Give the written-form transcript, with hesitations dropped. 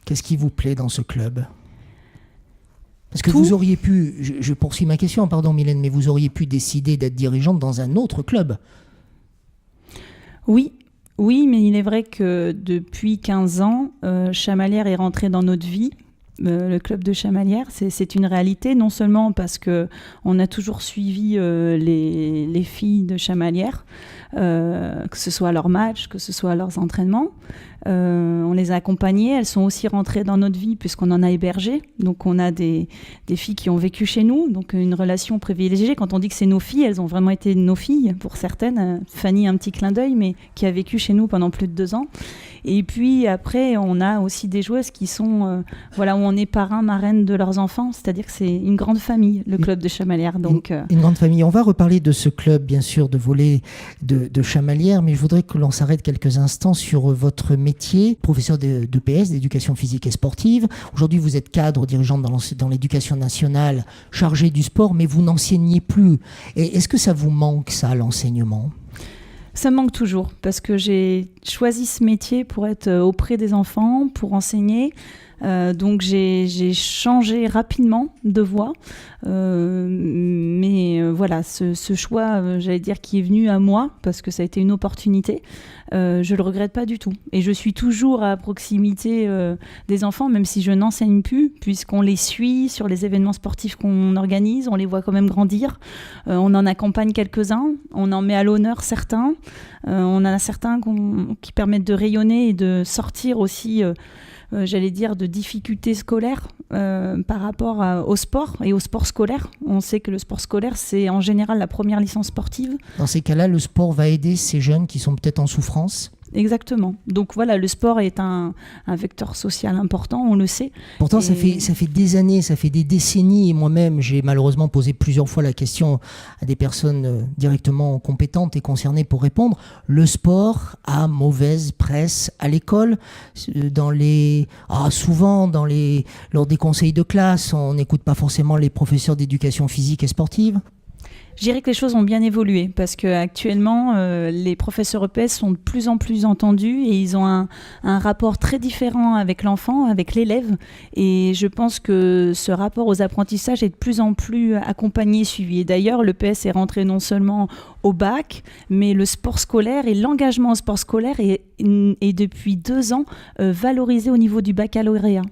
Qu'est-ce qui vous plaît dans ce club ? Parce que Tout. vous auriez pu, je poursuis ma question, pardon Mylène, mais vous auriez pu décider d'être dirigeante dans un autre club. Oui, mais il est vrai que depuis 15 ans, Chamalières est rentré dans notre vie. Le club de Chamalières, c'est une réalité, non seulement parce qu'on a toujours suivi les filles de Chamalières, que ce soit à leurs matchs, que ce soit à leurs entraînements. On les a accompagnées, elles sont aussi rentrées dans notre vie puisqu'on en a hébergé. Donc on a des filles qui ont vécu chez nous, donc une relation privilégiée. Quand on dit que c'est nos filles, elles ont vraiment été nos filles pour certaines. Fanny, un petit clin d'œil, mais qui a vécu chez nous pendant plus de 2 ans. Et puis après, on a aussi des joueuses qui sont, où on est parrain, marraine de leurs enfants. C'est-à-dire que c'est une grande famille, le club de Chamalières. Donc, une grande famille. On va reparler de ce club, bien sûr, de volley de Chamalières, mais je voudrais que l'on s'arrête quelques instants sur votre métier, professeur d'EPS, d'éducation physique et sportive. Aujourd'hui, vous êtes cadre, dirigeante dans l'éducation nationale, chargé du sport, mais vous n'enseignez plus. Et est-ce que ça vous manque, ça, l'enseignement ? Ça me manque toujours parce que j'ai choisi ce métier pour être auprès des enfants, pour enseigner. Donc j'ai changé rapidement de voie. Mais voilà, ce choix, j'allais dire, qui est venu à moi parce que ça a été une opportunité, je le regrette pas du tout. Et je suis toujours à proximité des enfants, même si je n'enseigne plus, puisqu'on les suit sur les événements sportifs qu'on organise, on les voit quand même grandir. On en accompagne quelques-uns, on en met à l'honneur certains. On en a certains qui permettent de rayonner et de sortir aussi, j'allais dire, de difficultés scolaires par rapport au sport et au sport scolaire. On sait que le sport scolaire, c'est en général la première licence sportive. Dans ces cas-là, le sport va aider ces jeunes qui sont peut-être en souffrance ? Exactement. Donc voilà, le sport est un vecteur social important, on le sait. Pourtant, ça fait des années, ça fait des décennies, et moi-même, j'ai malheureusement posé plusieurs fois la question à des personnes directement compétentes et concernées pour répondre. Le sport a mauvaise presse à l'école. Souvent, lors des conseils de classe, on n'écoute pas forcément les professeurs d'éducation physique et sportive. Je dirais que les choses ont bien évolué parce qu'actuellement, les professeurs EPS sont de plus en plus entendus et ils ont un rapport très différent avec l'enfant, avec l'élève. Et je pense que ce rapport aux apprentissages est de plus en plus accompagné, suivi. Et d'ailleurs, l'EPS est rentré non seulement au bac, mais le sport scolaire et l'engagement au sport scolaire est depuis 2 ans valorisé au niveau du baccalauréat.